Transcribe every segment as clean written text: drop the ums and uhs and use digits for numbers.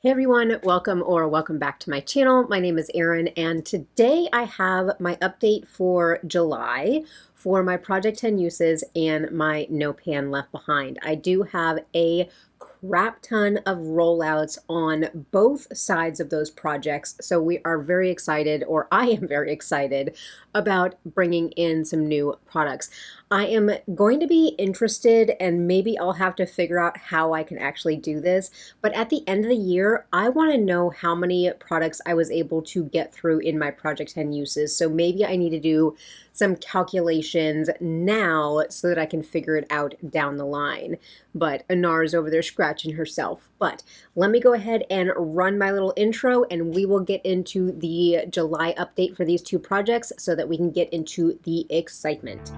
Hey everyone, welcome back to my channel. My name is Erin and today I have my update for July for my Project 10 uses and my No Pan Left Behind. I do have a crap ton of rollouts on both sides of those projects, so we are very excited, or I am very excited about bringing in some new products. I am going to be interested, and maybe I'll have to figure out how I can actually do this, but at the end of the year, I want to know how many products I was able to get through in my Project 10 uses. So maybe I need to do some calculations now so that I can figure it out down the line. But Anar's over there scratching herself. But let me go ahead and run my little intro and we will get into the July update for these two projects so that we can get into the excitement.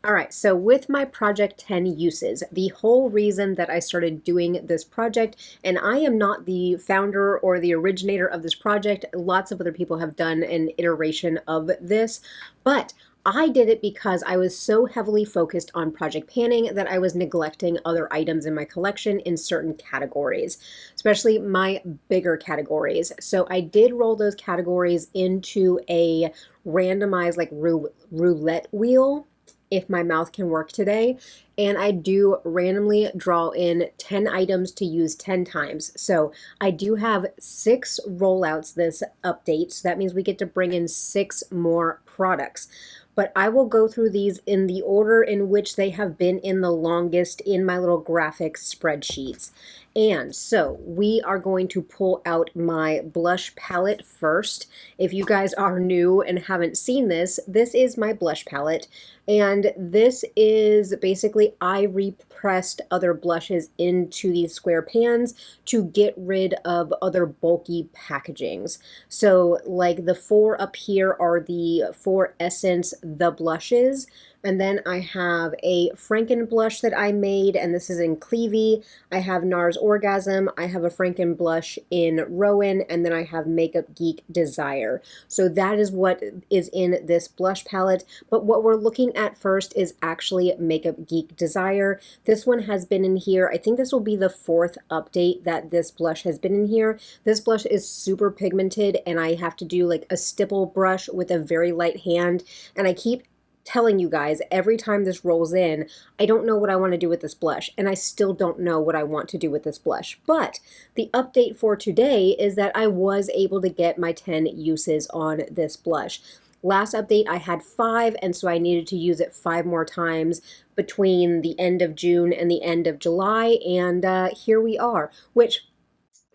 All right, so with my Project 10 uses, the whole reason that I started doing this project, and I am not the founder or the originator of this project, lots of other people have done an iteration of this, but I did it because I was so heavily focused on project panning that I was neglecting other items in my collection in certain categories, especially my bigger categories. So I did roll those categories into a randomized like roulette wheel, if my mouth can work today, and I do randomly draw in 10 items to use 10 times. So I do have 6 rollouts this update, so that means we get to bring in 6 more products. But I will go through these in the order in which they have been in the longest in my little graphic spreadsheets. And so we are going to pull out my blush palette first. If you guys are new and haven't seen this, this is my blush palette. And this is basically, I repressed other blushes into these square pans to get rid of other bulky packagings. So like the 4 up here are the 4 Essence The Blushes. And then I have a Franken blush that I made, and this is in Cleavie. I have NARS Orgasm, I have a Franken blush in Rowan, and then I have Makeup Geek Desire. So that is what is in this blush palette. But what we're looking at first is actually Makeup Geek Desire. This one has been in here. I think this will be the 4th update that this blush has been in here. This blush is super pigmented, and I have to do like a stipple brush with a very light hand, and I keep telling you guys every time this rolls in, I don't know what I want to do with this blush, and I still don't know what I want to do with this blush. But the update for today is that I was able to get my 10 uses on this blush. Last update I had 5, and so I needed to use it 5 more times between the end of June and the end of July, and here we are, which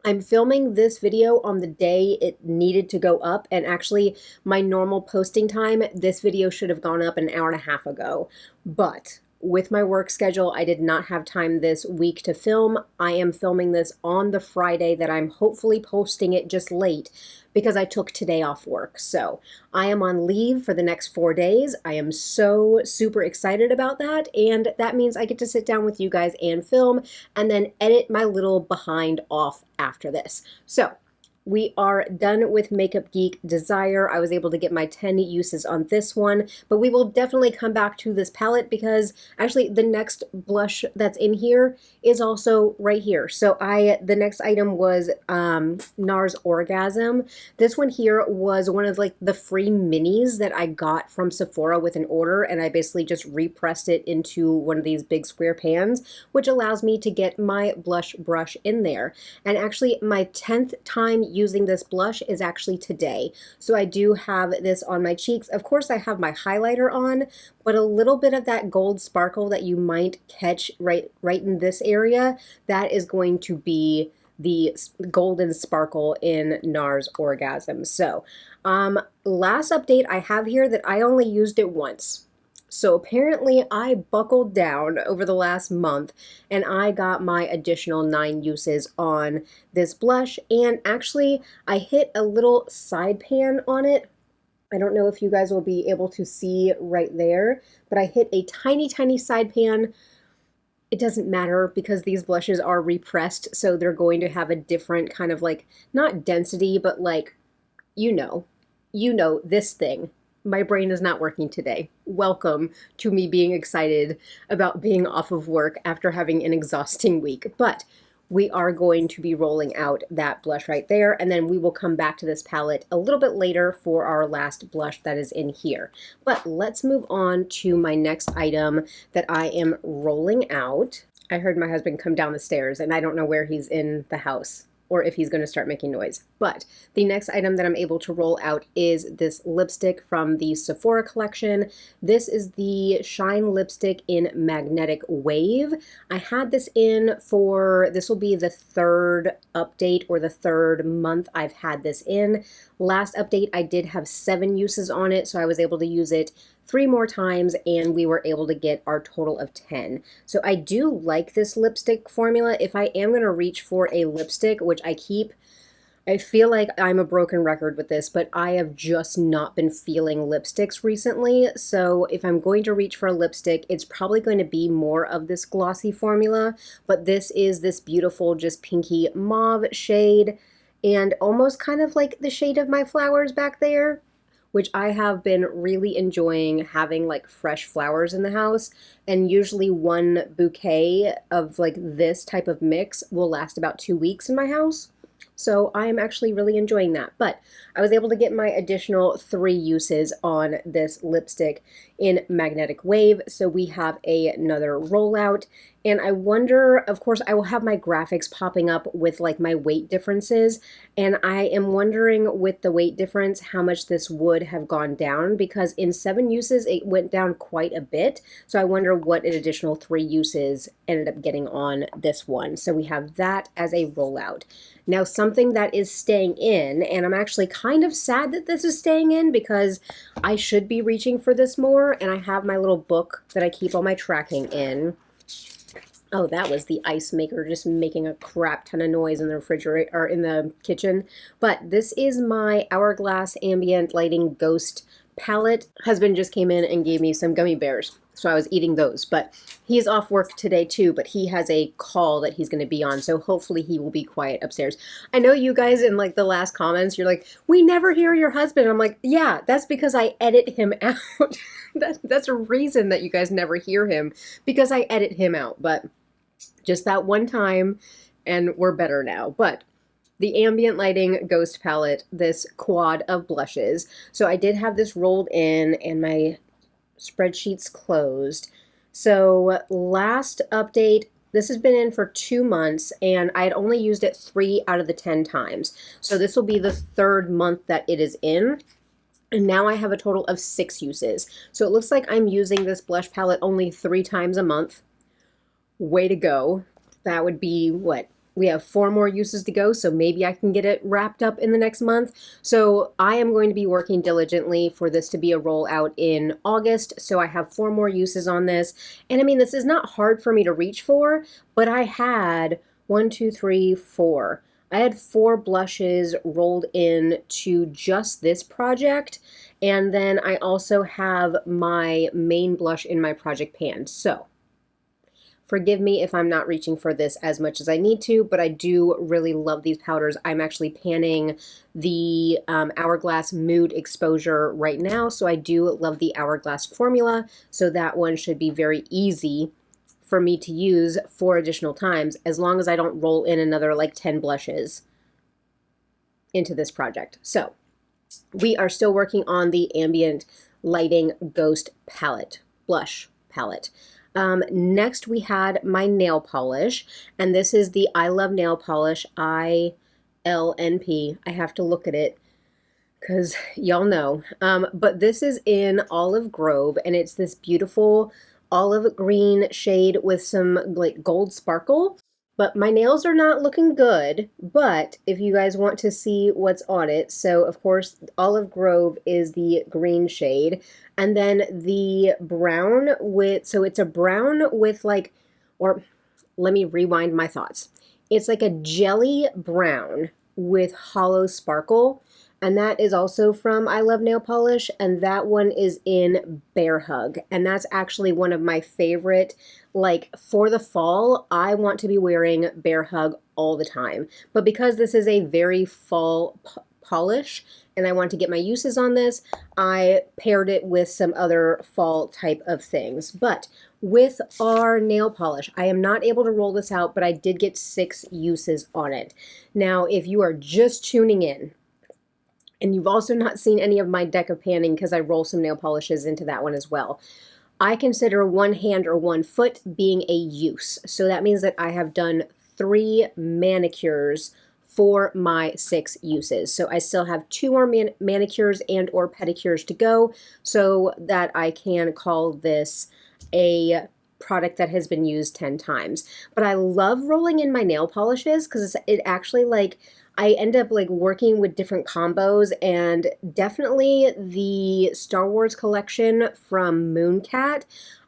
I'm filming this video on the day it needed to go up, and actually my normal posting time, this video should have gone up an hour and a half ago. But with my work schedule, I did not have time this week to film. I am filming this on the Friday that I'm hopefully posting it just late because I took today off work. So I am on leave for the next 4 days. I am so super excited about that. And that means I get to sit down with you guys and film and then edit my little behind off after this. So we are done with Makeup Geek Desire. I was able to get my 10 uses on this one, but we will definitely come back to this palette because actually the next blush that's in here is also right here. So the next item was NARS Orgasm. This one here was one of like the free minis that I got from Sephora with an order, and I basically just repressed it into one of these big square pans, which allows me to get my blush brush in there. And actually my 10th time using this blush is actually today. So I do have this on my cheeks. Of course I have my highlighter on, but a little bit of that gold sparkle that you might catch right in this area, that is going to be the golden sparkle in NARS Orgasm. So last update I have here that I only used it once. So apparently I buckled down over the last month and I got my additional 9 uses on this blush, and actually I hit a little side pan on it. I don't know if you guys will be able to see right there, but I hit a tiny side pan. It doesn't matter because these blushes are repressed, so they're going to have a different kind of like, not density, but like, you know, this thing. My brain is not working today. Welcome to me being excited about being off of work after having an exhausting week. But we are going to be rolling out that blush right there, and then we will come back to this palette a little bit later for our last blush that is in here. But let's move on to my next item that I am rolling out. I heard my husband come down the stairs, and I don't know where he's in the house or if he's going to start making noise. But the next item that I'm able to roll out is this lipstick from the Sephora collection. This is the Shine Lipstick in Magnetic Wave. I had this in for, this will be the third update or the third month I've had this in. Last update I did have 7 uses on it, so I was able to use it 3 more times and we were able to get our total of 10. So I do like this lipstick formula. If I am going to reach for a lipstick, which I feel like I'm a broken record with this, but I have just not been feeling lipsticks recently. So if I'm going to reach for a lipstick, it's probably going to be more of this glossy formula, but this is this beautiful just pinky mauve shade and almost kind of like the shade of my flowers back there, which I have been really enjoying having like fresh flowers in the house. And usually one bouquet of like this type of mix will last about 2 weeks in my house. So I'm actually really enjoying that. But I was able to get my additional 3 uses on this lipstick in Magnetic Wave. So we have another rollout. And I wonder, of course, I will have my graphics popping up with like my weight differences. And I am wondering with the weight difference how much this would have gone down, because in 7 uses it went down quite a bit. So I wonder what an additional 3 uses ended up getting on this one. So we have that as a rollout. Now something that is staying in, and I'm actually kind of sad that this is staying in because I should be reaching for this more, and I have my little book that I keep all my tracking in. Oh, that was the ice maker just making a crap ton of noise in the refrigerator or in the kitchen. But this is my Hourglass Ambient Lighting Ghost palette. Husband just came in and gave me some gummy bears, so I was eating those. But he's off work today too, but he has a call that he's going to be on, so hopefully he will be quiet upstairs. I know you guys in like the last comments, you're like, we never hear your husband. I'm like, yeah, that's because I edit him out. That's a reason that you guys never hear him, because I edit him out. But just that one time, and we're better now. But the Ambient Lighting Ghost palette, this quad of blushes. So I did have this rolled in and my spreadsheet's closed. So last update, this has been in for 2 months and I had only used it 3 out of the 10 times. So this will be the 3rd month that it is in. And now I have a total of 6 uses. So it looks like I'm using this blush palette only 3 times a month. Way to go. That would be what? We have 4 more uses to go, so maybe I can get it wrapped up in the next month. So I am going to be working diligently for this to be a rollout in August. So I have 4 more uses on this. And I mean, this is not hard for me to reach for, but I had 1, 2, 3, 4. I had 4 blushes rolled in to just this project. And then I also have my main blush in my project pan. So forgive me if I'm not reaching for this as much as I need to, but I do really love these powders. I'm actually panning the Hourglass Mood Exposure right now, so I do love the Hourglass formula, so that one should be very easy for me to use 4 additional times, as long as I don't roll in another like 10 blushes into this project. So we are still working on the Ambient Lighting Ghost palette, blush palette. Next we had my nail polish, and this is the I Love Nail Polish ILNP. I have to look at it because y'all know. But this is in Olive Grove, and it's this beautiful olive green shade with some like gold sparkle. But my nails are not looking good, but if you guys want to see what's on it, so of course Olive Grove is the green shade, and then the brown with, so it's a brown with like, or let me rewind my thoughts. It's like a jelly brown with hollow sparkle, and that is also from I Love Nail Polish, and that one is in Bear Hug, and that's actually one of my favorite. Like for the fall, I want to be wearing Bear Hug all the time, but because this is a very fall polish and I want to get my uses on this, I paired it with some other fall type of things. But with our nail polish, I am not able to roll this out, but I did get 6 uses on it. Now, if you are just tuning in, and you've also not seen any of my deck of panning because I roll some nail polishes into that one as well, I consider one hand or one foot being a use. So that means that I have done 3 manicures for my 6 uses. So I still have 2 more manicures and or pedicures to go so that I can call this a product that has been used 10 times. But I love rolling in my nail polishes because it actually, like, I end up like working with different combos, and definitely the Star Wars collection from Mooncat,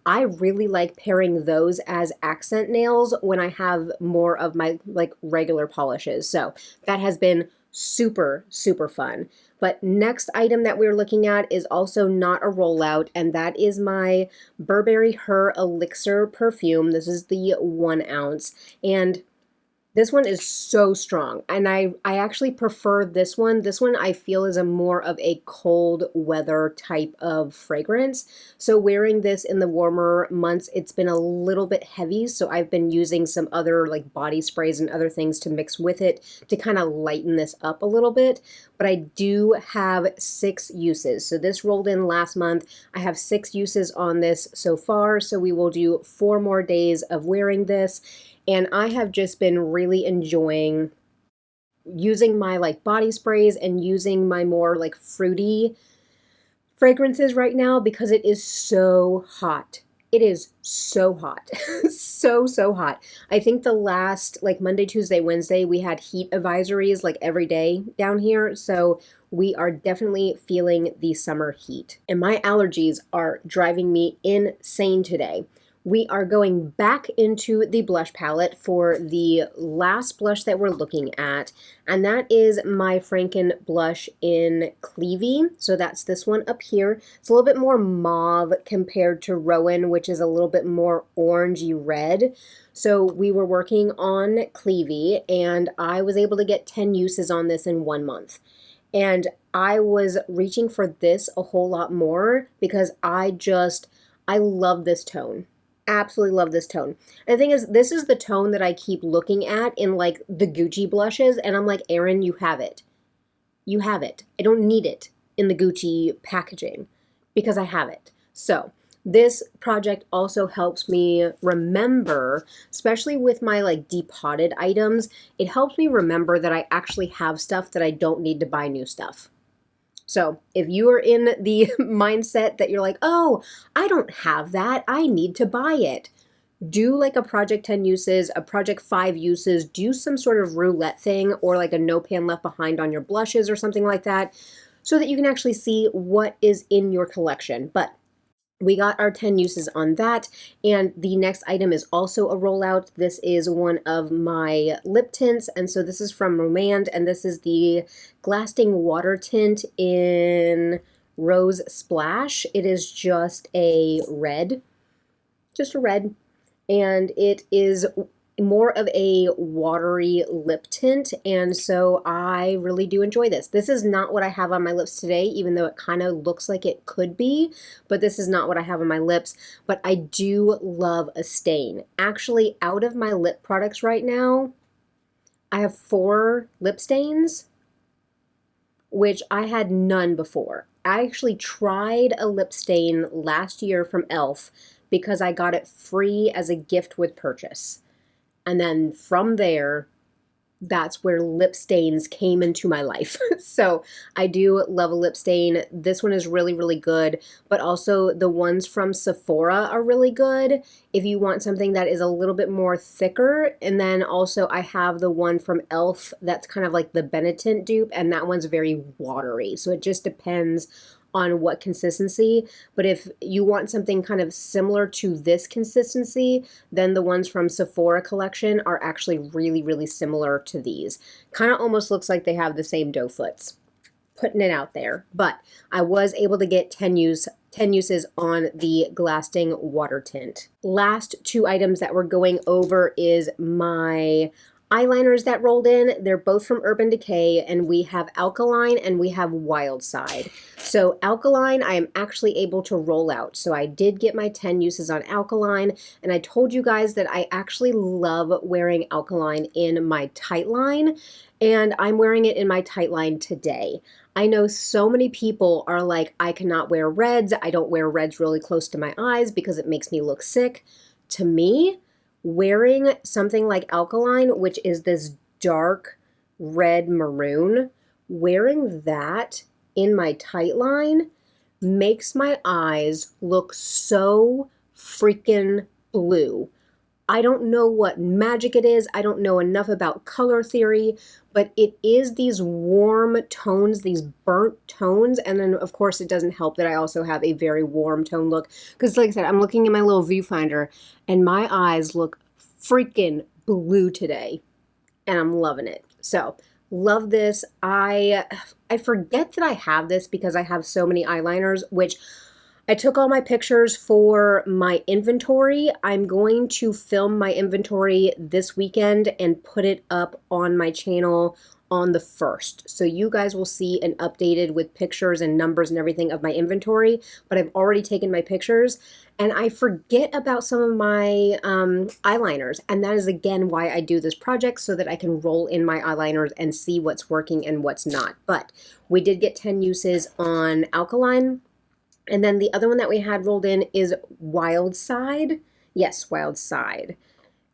I really like pairing those as accent nails when I have more of my like regular polishes. So that has been super, super fun. But next item that we're looking at is also not a rollout, and that is my Burberry Her Elixir perfume. This is the 1 ounce, and this one is so strong, and I actually prefer this one. This one I feel is a more of a cold weather type of fragrance. So wearing this in the warmer months, it's been a little bit heavy, so I've been using some other like body sprays and other things to mix with it to kind of lighten this up a little bit. But I do have 6 uses. So this rolled in last month. I have 6 uses on this so far, so we will do 4 more days of wearing this. And I have just been really enjoying using my like body sprays and using my more like fruity fragrances right now because it is so hot. It is so hot. So hot. I think the last like Monday, Tuesday, Wednesday, we had heat advisories like every day down here. So we are definitely feeling the summer heat. And my allergies are driving me insane today. We are going back into the blush palette for the last blush that we're looking at, and that is my Franken blush in Cleavie. So that's this one up here. It's a little bit more mauve compared to Rowan, which is a little bit more orangey red. So we were working on Cleavie, and I was able to get 10 uses on this in 1 month. And I was reaching for this a whole lot more because I love this tone. Absolutely love this tone. And the thing is, this is the tone that I keep looking at in like the Gucci blushes, and I'm like, Erin, you have it. You have it. I don't need it in the Gucci packaging because I have it. So this project also helps me remember, especially with my like depotted items, it helps me remember that I actually have stuff that I don't need to buy new stuff. So if you are in the mindset that you're like, oh, I don't have that, I need to buy it, do like a project 10 uses, a project 5 uses, do some sort of roulette thing or like a no pan left behind on your blushes or something like that so that you can actually see what is in your collection. But we got our 10 uses on that, and the next item is also a rollout. This is one of my lip tints, and so this is from Romand, and this is the Lasting Water Tint in Rose Splash. It is just a red, and it is more of a watery lip tint, and so I really do enjoy this. This is not what I have on my lips today, even though it kind of looks like it could be, but this is not what I have on my lips, but I do love a stain. Actually, out of my lip products right now, I have 4 lip stains, which I had none before. I actually tried a lip stain last year from e.l.f. because I got it free as a gift with purchase. And then from there, that's where lip stains came into my life. So I do love a lip stain. This one is really, really good, but also the ones from Sephora are really good if you want something that is a little bit more thicker. And then also I have the one from e.l.f. that's kind of like the Benetint dupe, and that one's very watery. So it just depends on what consistency, but if you want something kind of similar to this consistency, then the ones from Sephora collection are actually really, really similar to these. Kind of almost looks like they have the same doe foots. Putting it out there, but I was able to get 10 uses on the Lasting Water Tint. Last 2 items that we're going over is my eyeliners that rolled in. They're both from Urban Decay, and we have Alkaline and we have Wildside. So Alkaline, I am actually able to roll out. So I did get my 10 uses on Alkaline, and I told you guys that I actually love wearing Alkaline in my tight line, and I'm wearing it in my tight line today. I know so many people are like, I cannot wear reds. I don't wear reds really close to my eyes because it makes me look sick. To me, wearing something like Alkaline, which is this dark red maroon, wearing that in my tight line makes my eyes look so freaking blue. I don't know what magic it is. I don't know enough about color theory, but it is these warm tones, these burnt tones. And then, of course, it doesn't help that I also have a very warm tone look. Because, like I said, I'm looking at my little viewfinder, and my eyes look freaking blue today. And I'm loving it. So, love this. I forget that I have this because I have so many eyeliners, which I took all my pictures for my inventory. I'm going to film my inventory this weekend and put it up on my channel on the 1st. So you guys will see an updated with pictures and numbers and everything of my inventory, but I've already taken my pictures, and I forget about some of my eyeliners. And that is again why I do this project, so that I can roll in my eyeliners and see what's working and what's not. But we did get 10 uses on Alkaline. And then the other one that we had rolled in is Wildside. Yes, Wildside.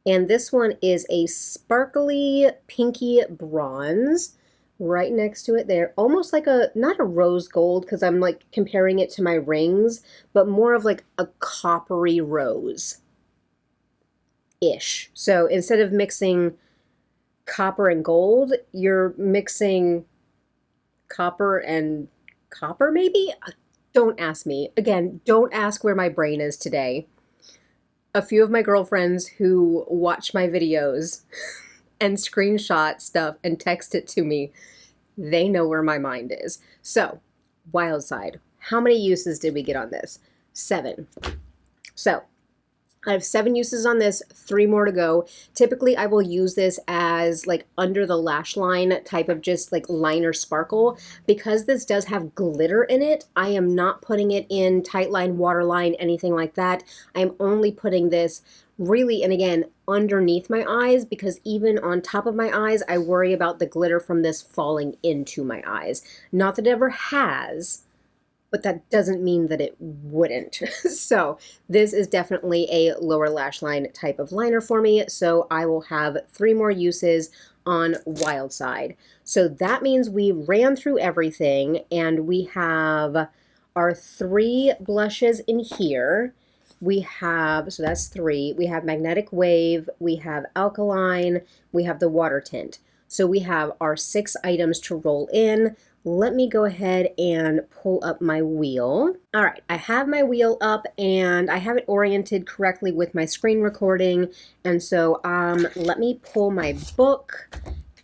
And this one is a sparkly pinky bronze right next to it there. Almost like a, not a rose gold, because I'm like comparing it to my rings, but more of like a coppery rose-ish. So instead of mixing copper and gold, you're mixing copper and copper maybe? Don't ask me. Again, don't ask where my brain is today. A few of my girlfriends who watch my videos and screenshot stuff and text it to me, they know where my mind is. So, Wildside. How many uses did we get on this? 7. So, I have 7 uses on this, 3 more to go. Typically, I will use this as like under the lash line type of just like liner sparkle. Because this does have glitter in it, I am not putting it in tight line, waterline, anything like that. I am only putting this really, and again, underneath my eyes, because even on top of my eyes, I worry about the glitter from this falling into my eyes. Not that it ever has, but that doesn't mean that it wouldn't. So this is definitely a lower lash line type of liner for me. So I will have 3 more uses on Wildside. So that means we ran through everything, and we have our 3 blushes in here. We have, so that's 3. We have Magnetic Wave, we have Alkaline, we have the Water Tint. So we have our 6 items to roll in. Let me go ahead and pull up my wheel. All right, I have my wheel up, and I have it oriented correctly with my screen recording. And so let me pull my book,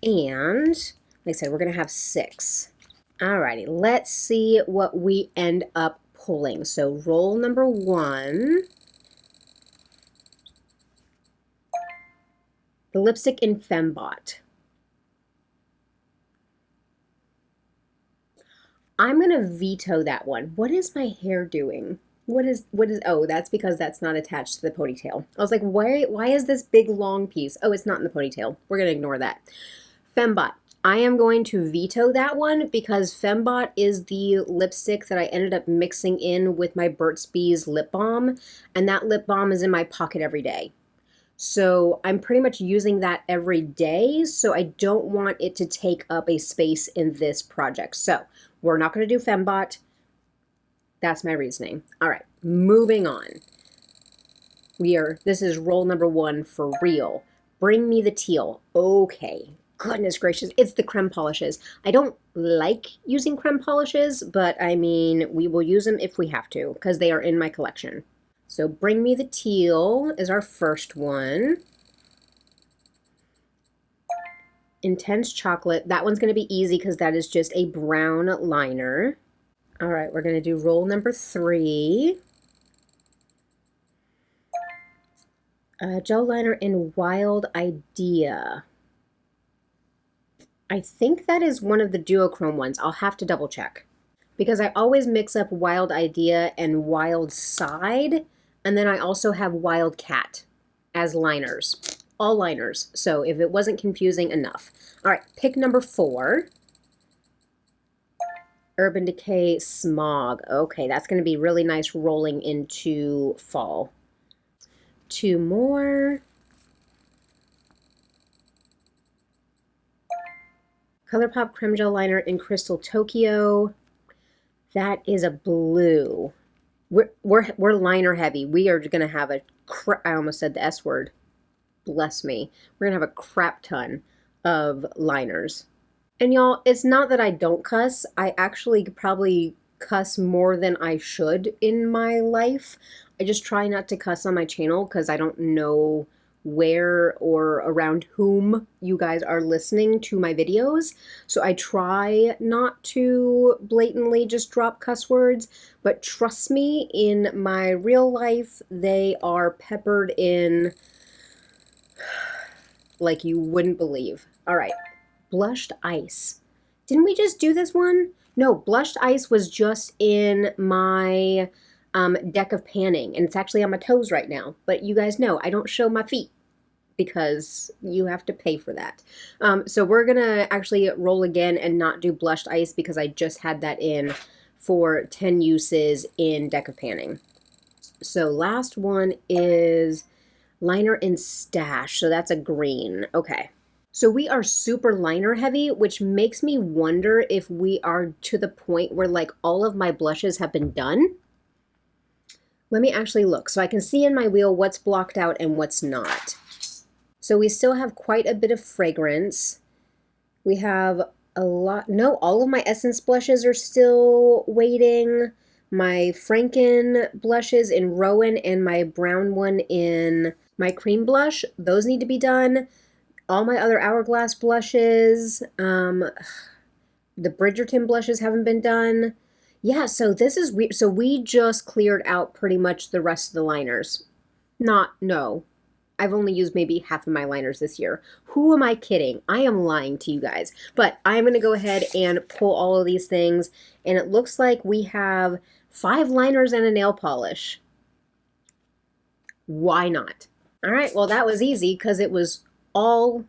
and like I said, we're gonna have 6. All righty, let's see what we end up pulling. So roll number 1. The lipstick in Fembot. I'm going to veto that one. What is my hair doing? What is, oh, that's because that's not attached to the ponytail. I was like, why is this big long piece? Oh, it's not in the ponytail. We're going to ignore that. Fembot. I am going to veto that one because Fembot is the lipstick that I ended up mixing in with my Burt's Bees lip balm, and that lip balm is in my pocket every day. So I'm pretty much using that every day, so I don't want it to take up a space in this project. So we're not going to do Fembot. That's my reasoning. All right, moving on. This is roll number 1 for real. Bring me the teal. Okay, goodness gracious, it's the creme polishes. I don't like using creme polishes, but I mean, we will use them if we have to, because they are in my collection. So Bring Me the Teal is our first one. Intense Chocolate. That one's going to be easy because that is just a brown liner. All right, we're going to do roll number 3. Gel liner in Wild Idea. I think that is one of the duochrome ones. I'll have to double check. Because I always mix up Wild Idea and Wildside, and then I also have Wildcat as liners. All liners. So if it wasn't confusing enough. All right, pick number 4. Urban Decay Smog. Okay, that's going to be really nice rolling into fall. 2 more. ColourPop Creme Gel Liner in Crystal Tokyo. That is a blue. We're liner heavy. We are going to have a I almost said the S word. Bless me. We're going to have a crap ton of liners. And y'all, it's not that I don't cuss. I actually probably cuss more than I should in my life. I just try not to cuss on my channel because I don't know where or around whom you guys are listening to my videos. So I try not to blatantly just drop cuss words, but trust me, in my real life, they are peppered in like you wouldn't believe. All right, Blushed Ice. Didn't we just do this one? No, Blushed Ice was just in my deck of panning, and it's actually on my toes right now. But you guys know I don't show my feet because you have to pay for that. So we're gonna actually roll again and not do Blushed Ice because I just had that in for 10 uses in deck of panning. So last one is Liner in Stash. So that's a green. Okay. So we are super liner heavy, which makes me wonder if we are to the point where like all of my blushes have been done. Let me actually look so I can see in my wheel what's blocked out and what's not. So we still have quite a bit of fragrance. We have a lot, no, all of my Essence blushes are still waiting. My Franken blushes in Rowan and my brown one in my cream blush, those need to be done. All my other Hourglass blushes, the Bridgerton blushes haven't been done. Yeah, so this is weird. So we just cleared out pretty much the rest of the liners. No. I've only used maybe half of my liners this year. Who am I kidding? I am lying to you guys. But I'm going to go ahead and pull all of these things. And it looks like we have 5 liners and a nail polish. Why not? All right, well, that was easy because it was all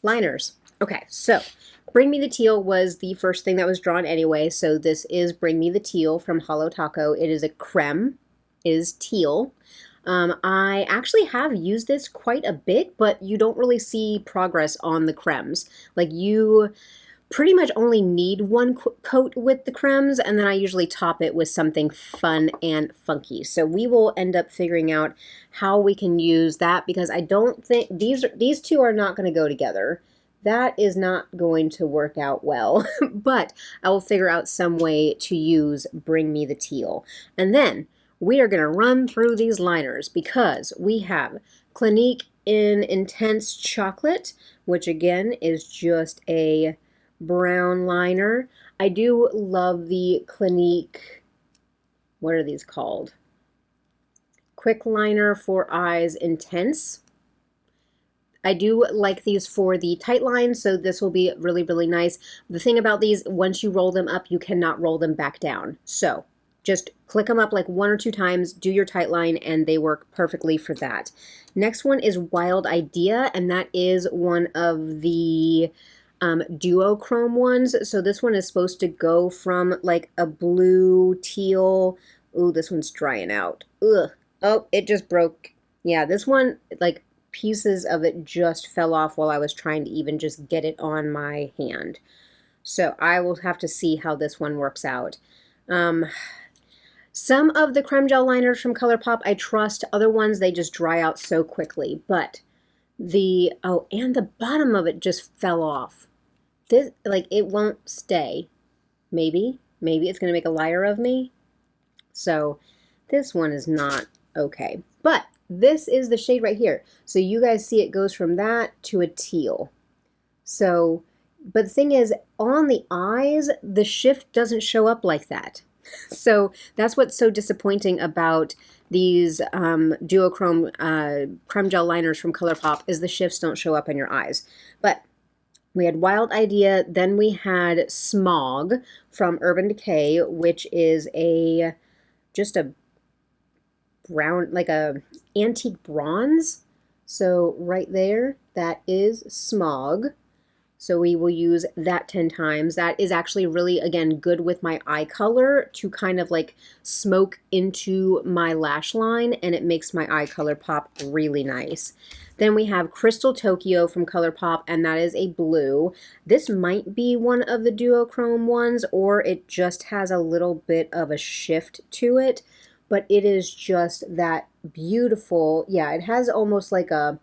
liners. Okay, so Bring Me the Teal was the first thing that was drawn anyway. So this is Bring Me the Teal from Holo Taco. It is a creme. It is teal. I actually have used this quite a bit, but you don't really see progress on the cremes. Like you pretty much only need one coat with the cremes, and then I usually top it with something fun and funky. So we will end up figuring out how we can use that because I don't think these two are not going to go together. That is not going to work out well, but I will figure out some way to use Bring Me the Teal. And then we are going to run through these liners because we have Clinique in Intense Chocolate, which again is just a brown liner. I do love the Clinique, what are these called? Quick Liner for Eyes Intense. I do like these for the tight lines, so this will be really, really nice. The thing about these, once you roll them up, you cannot roll them back down. So just click them up like 1 or 2 times, do your tight line, and they work perfectly for that. Next one is Wild Idea, and that is one of the duochrome ones. So this one is supposed to go from like a blue, teal. Ooh, this one's drying out. Ugh. Oh, it just broke. Yeah, this one, like pieces of it just fell off while I was trying to even just get it on my hand. So I will have to see how this one works out. Some of the creme gel liners from ColourPop I trust. Other ones, they just dry out so quickly. But the, oh, and the bottom of it just fell off. This, like, it won't stay. Maybe it's going to make a liar of me. So this one is not okay. But this is the shade right here. So you guys see it goes from that to a teal. So, but the thing is, on the eyes, the shift doesn't show up like that. So that's what's so disappointing about these duochrome creme gel liners from ColourPop is the shifts don't show up in your eyes. But We had Wild Idea, then we had Smog from Urban Decay, which is just a brown, like a antique bronze. So right there, that is Smog. So we will use that 10 times. That is actually really, again, good with my eye color to kind of like smoke into my lash line, and it makes my eye color pop really nice. Then we have Crystal Tokyo from ColourPop, and that is a blue. This might be one of the duochrome ones, or it just has a little bit of a shift to it, but it is just that beautiful. Yeah, it has almost like a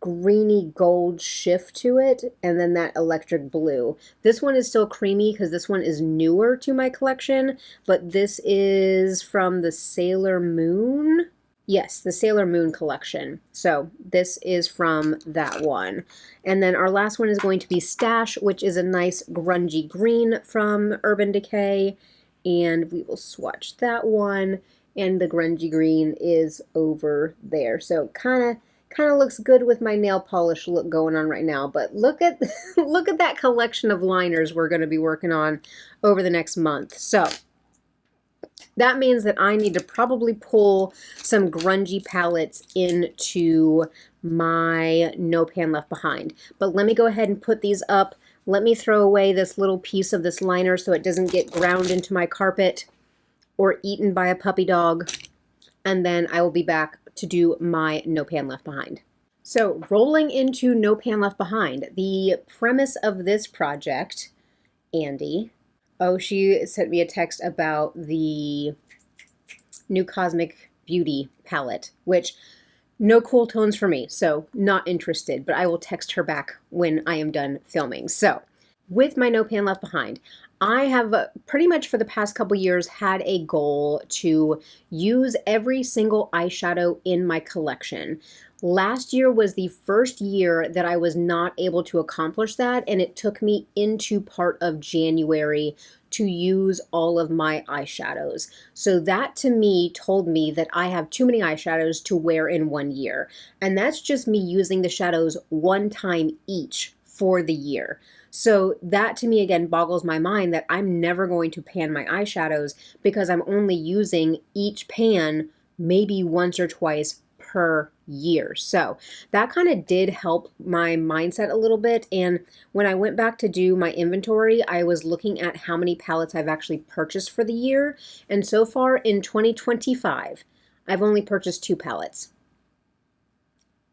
greeny gold shift to it, and then that electric blue. This one is still creamy because this one is newer to my collection, but this is from the Sailor Moon. Yes, the Sailor Moon collection. So this is from that one. And then our last one is going to be Stash, which is a nice grungy green from Urban Decay. And we will swatch that one. And the grungy green is over there. So kind of looks good with my nail polish look going on right now. But look at look at that collection of liners we're going to be working on over the next month. So that means that I need to probably pull some grungy palettes into my No Pan Left Behind. But let me go ahead and put these up. Let me throw away this little piece of this liner so it doesn't get ground into my carpet or eaten by a puppy dog. And then I will be back to do my No Pan Left Behind. So rolling into No Pan Left Behind, the premise of this project, Andy, oh, she sent me a text about the new Cosmic Beauty palette, which no cool tones for me, so not interested, but I will text her back when I am done filming. So with my No Pan Left Behind, I have pretty much for the past couple years had a goal to use every single eyeshadow in my collection. Last year was the first year that I was not able to accomplish that, and it took me into part of January to use all of my eyeshadows. So that to me told me that I have too many eyeshadows to wear in one year. And that's just me using the shadows one time each for the year. So that to me again boggles my mind that I'm never going to pan my eyeshadows because I'm only using each pan maybe once or twice per year. So that kind of did help my mindset a little bit. And when I went back to do my inventory, I was looking at how many palettes I've actually purchased for the year. And so far in 2025, I've only purchased 2 palettes.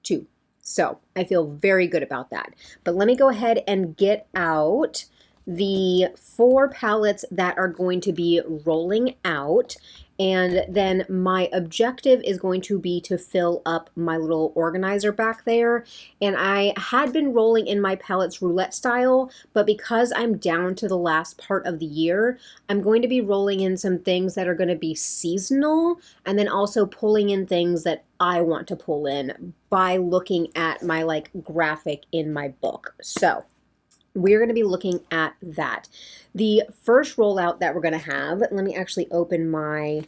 2. So I feel very good about that. But let me go ahead and get out the 4 palettes that are going to be rolling out. And then my objective is going to be to fill up my little organizer back there. And I had been rolling in my palettes roulette style, but because I'm down to the last part of the year, I'm going to be rolling in some things that are going to be seasonal, and then also pulling in things that I want to pull in by looking at my like graphic in my book. So we're going to be looking at that. The first rollout that we're going to have, let me actually open my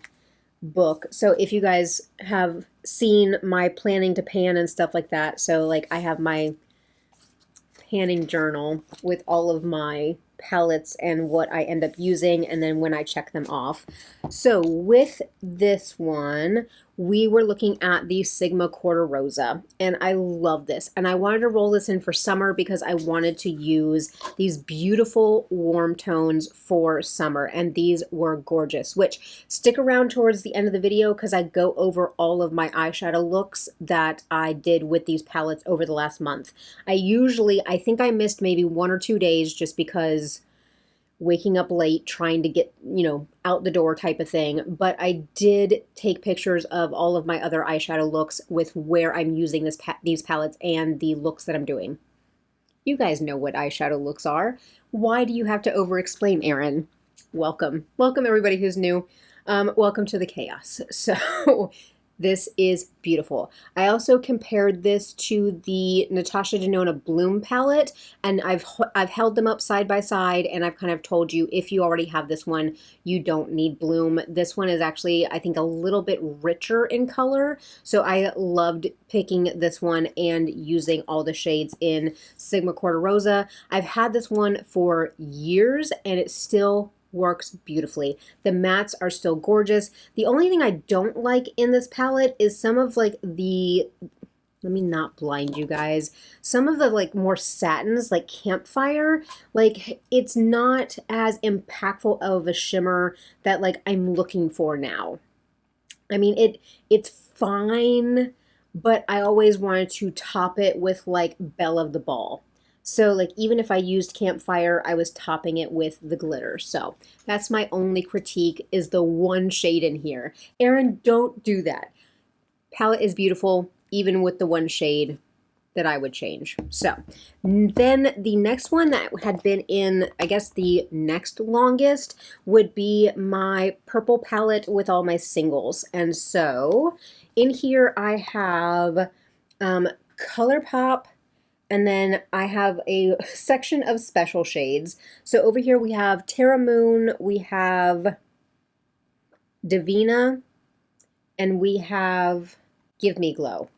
book. So if you guys have seen my planning to pan and stuff like that, so like I have my panning journal with all of my palettes and what I end up using, and then when I check them off. So with this one, we were looking at the Sigma Cordurosa, and I love this. And I wanted to roll this in for summer because I wanted to use these beautiful warm tones for summer, and these were gorgeous, which stick around towards the end of the video because I go over all of my eyeshadow looks that I did with these palettes over the last month. I think I missed maybe 1 or 2 days just because waking up late, trying to get, out the door type of thing. But I did take pictures of all of my other eyeshadow looks with where I'm using these palettes and the looks that I'm doing. You guys know what eyeshadow looks are. Why do you have to over-explain, Erin? Welcome. Welcome everybody who's new. Welcome to the chaos. So This is beautiful. I also compared this to the Natasha Denona Bloom palette, and I've held them up side by side, and I've kind of told you if you already have this one, you don't need Bloom. This one is actually, I think, a little bit richer in color, so I loved picking this one and using all the shades in Sigma Cordurosa. I've had this one for years, and it still works beautifully. The mattes are still gorgeous. The only thing I don't like in this palette is some of like the, let me not blind you guys, some of the like more satins like Campfire, like it's not as impactful of a shimmer that like I'm looking for now. I mean, it's fine, but I always wanted to top it with like Belle of the Ball. So like even if I used Campfire, I was topping it with the glitter. So that's my only critique, is the one shade in here. Erin, don't do that. Palette is beautiful, even with the one shade that I would change. So then the next one that had been in, I guess, the next longest would be my purple palette with all my singles. And so in here I have ColourPop, and then I have a section of special shades. So over here we have Terra Moon, we have Divina, and we have Give Me Glow.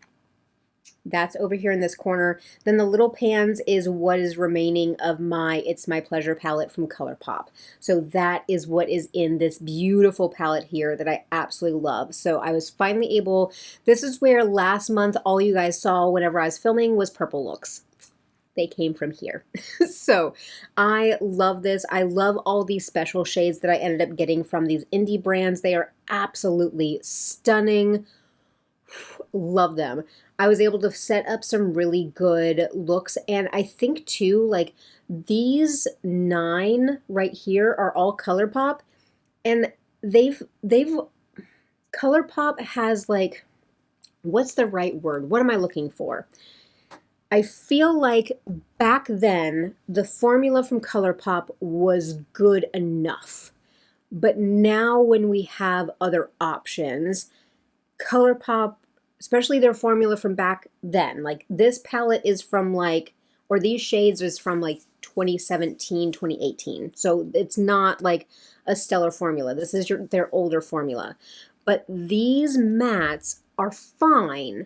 That's over here in this corner. Then the little pans is what is remaining of my It's My Pleasure palette from ColourPop. So that is what is in this beautiful palette here that I absolutely love. So I was finally able, this is where last month all you guys saw whenever I was filming was purple looks. They came from here. So I love this. I love all these special shades that I ended up getting from these indie brands. They are absolutely stunning. Love them. I was able to set up some really good looks, and I think too, like these 9 right here are all ColourPop, and they've ColourPop has like, what's the right word? What am I looking for? I feel like back then the formula from ColourPop was good enough, but now when we have other options, ColourPop, especially their formula from back then, like this palette is from like, or these shades is from like 2017, 2018. So it's not like a stellar formula. This is their older formula. But these mattes are fine,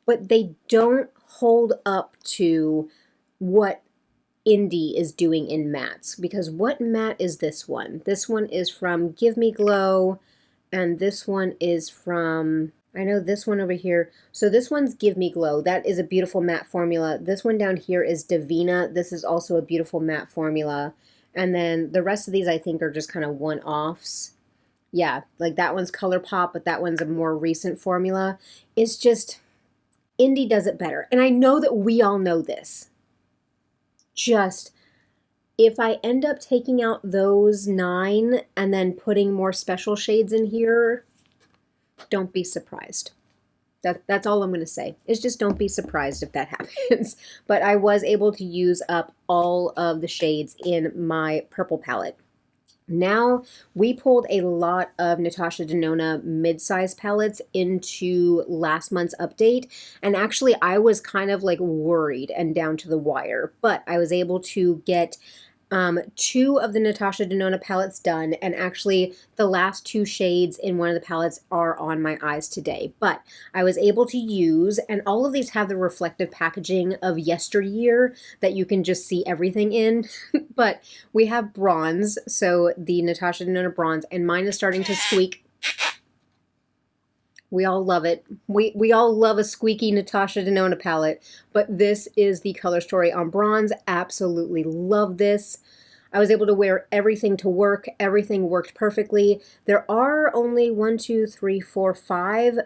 but they don't hold up to what indie is doing in mattes. Because what matte is this one? This one is from Give Me Glow, and this one is from, I know this one over here. So this one's Give Me Glow. That is a beautiful matte formula. This one down here is Divina. This is also a beautiful matte formula. And then the rest of these I think are just kind of one-offs. Yeah, like that one's ColourPop, but that one's a more recent formula. It's just, indie does it better. And I know that we all know this. Just, if I end up taking out those 9 and then putting more special shades in here, don't be surprised. That's all I'm going to say. Is just don't be surprised if that happens. But I was able to use up all of the shades in my purple palette. Now, we pulled a lot of Natasha Denona mid-size palettes into last month's update, and actually I was kind of like worried and down to the wire, but I was able to get 2 of the Natasha Denona palettes done, and actually the last 2 shades in one of the palettes are on my eyes today. But I was able to use, and all of these have the reflective packaging of yesteryear that you can just see everything in. But we have bronze, so the Natasha Denona bronze, and mine is starting to squeak. We all love it. We all love a squeaky Natasha Denona palette, but this is the Color Story on bronze. Absolutely love this. I was able to wear everything to work. Everything worked perfectly. There are only 1, 2, 3, 4, 5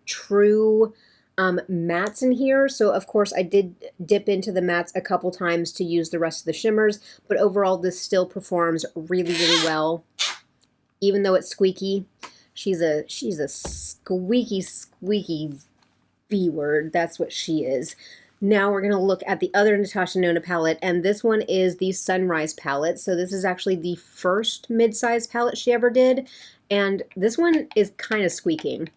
true mattes in here. So of course I did dip into the mattes a couple times to use the rest of the shimmers, but overall this still performs really, really well, even though it's squeaky. She's a squeaky B word. That's what she is. Now we're going to look at the other Natasha Denona palette, and this one is the Sunrise palette. So this is actually the first mid-size palette she ever did, and this one is kind of squeaking.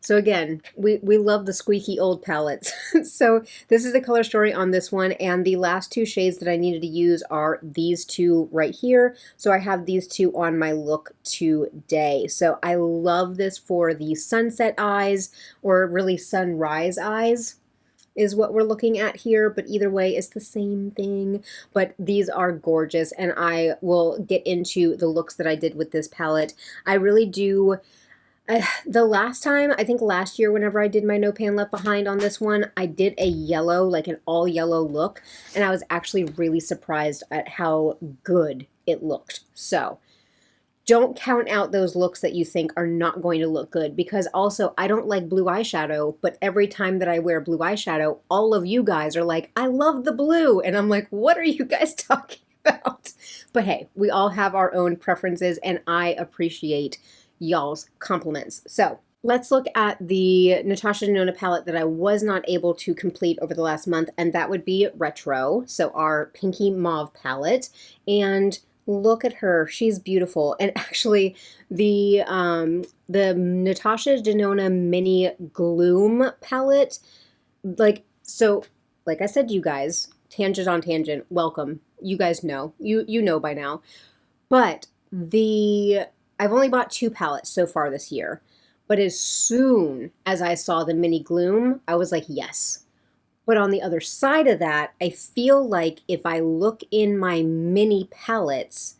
So again, we love the squeaky old palettes. So this is the color story on this one, and the last two shades that I needed to use are these two right here. So I have these two on my look today. So I love this for the sunset eyes, or really sunrise eyes is what we're looking at here, but either way it's the same thing. But these are gorgeous, and I will get into the looks that I did with this palette. I really do. The last time, I think last year, whenever I did my No Pan Left Behind on this one, I did a yellow, like an all yellow look, and I was actually really surprised at how good it looked. So don't count out those looks that you think are not going to look good, because also I don't like blue eyeshadow, but every time that I wear blue eyeshadow, all of you guys are like, I love the blue, and I'm like, what are you guys talking about? But hey, we all have our own preferences, and I appreciate y'all's compliments. So let's look at the Natasha Denona palette that I was not able to complete over the last month, and that would be Retro, so our pinky mauve palette. And look at her, she's beautiful. And actually the Natasha Denona Mini Gloom palette, like I said to you guys, tangent on tangent, welcome. You guys know, you know by now. But I've only bought 2 palettes so far this year, but as soon as I saw the Mini Gloom, I was like, yes. But on the other side of that, I feel like if I look in my mini palettes,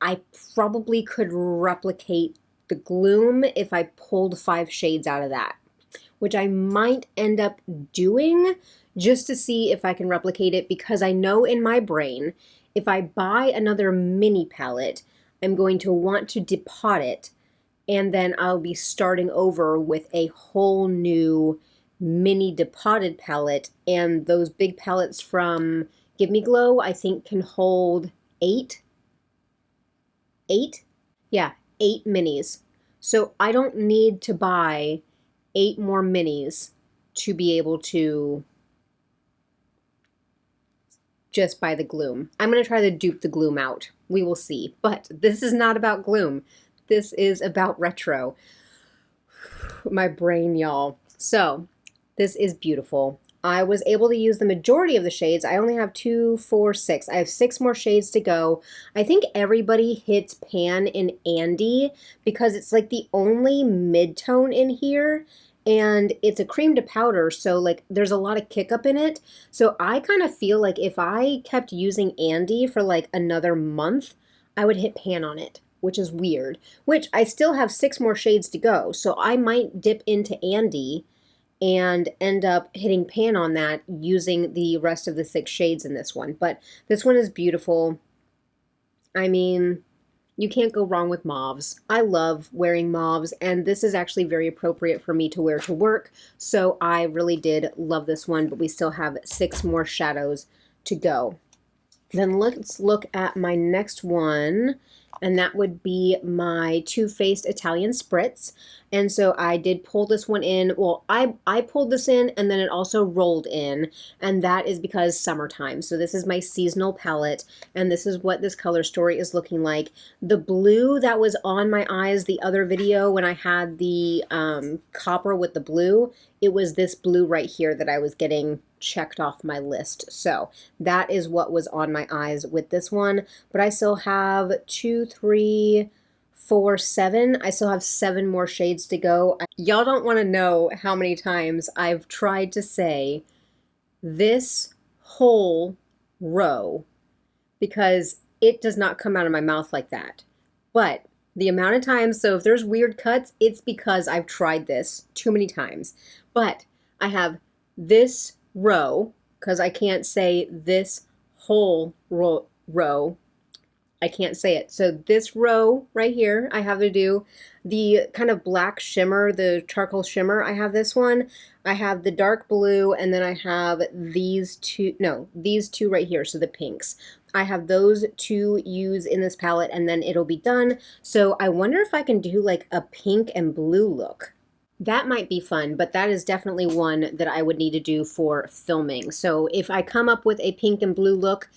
I probably could replicate the Gloom if I pulled 5 shades out of that, which I might end up doing just to see if I can replicate it, because I know in my brain, if I buy another mini palette, I'm going to want to depot it, and then I'll be starting over with a whole new mini depotted palette. And those big palettes from Give Me Glow, I think, can hold 8? Yeah, 8 minis. So I don't need to buy 8 more minis to be able to just buy the Gloom. I'm going to try to dupe the Gloom out. We will see. But this is not about Gloom. This is about Retro. My brain, y'all. So this is beautiful. I was able to use the majority of the shades. I only have 2, 4, 6. I have 6 more shades to go. I think everybody hits pan in Andy because it's like the only mid-tone in here. And it's a cream to powder, so like there's a lot of kick up in it. So I kind of feel like if I kept using Andy for like another month, I would hit pan on it, which is weird. Which I still have 6 more shades to go, so I might dip into Andy and end up hitting pan on that using the rest of the 6 shades in this one. But this one is beautiful. I mean, you can't go wrong with mauves. I love wearing mauves, and this is actually very appropriate for me to wear to work, so I really did love this one, but we still have 6 more shadows to go. Then let's look at my next one, and that would be my Too Faced Italian Spritz. And so I did pull this one in. Well, I pulled this in, and then it also rolled in, and that is because summertime. So this is my seasonal palette, and this is what this color story is looking like. The blue that was on my eyes the other video when I had the copper with the blue, it was this blue right here that I was getting checked off my list. So that is what was on my eyes with this one. But I still have 2, 3, 4, 7. I still have 7 more shades to go. Y'all don't want to know how many times I've tried to say this whole row, because it does not come out of my mouth like that. But the amount of times, so if there's weird cuts, it's because I've tried this too many times. But I have this row, because I can't say this whole row. I can't say it. So this row right here, I have to do the kind of black shimmer, the charcoal shimmer. I have this one. I have the dark blue, and then I have these two right here, so the pinks. I have those to use in this palette, and then it'll be done. So I wonder if I can do like a pink and blue look. That might be fun, but that is definitely one that I would need to do for filming. So if I come up with a pink and blue look,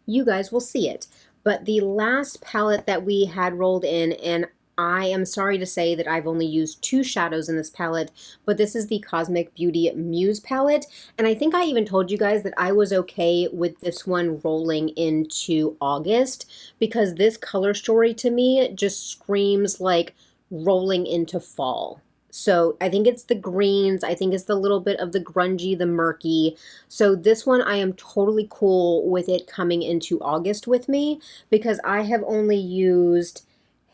you guys will see it. But the last palette that we had rolled in, and I am sorry to say that I've only used 2 shadows in this palette, but this is the Cosmic Beauty Muse palette, and I think I even told you guys that I was okay with this one rolling into August, because this color story to me just screams like rolling into fall. So I think it's the greens, I think it's the little bit of the grungy, the murky. So this one I am totally cool with it coming into August with me, because I have only used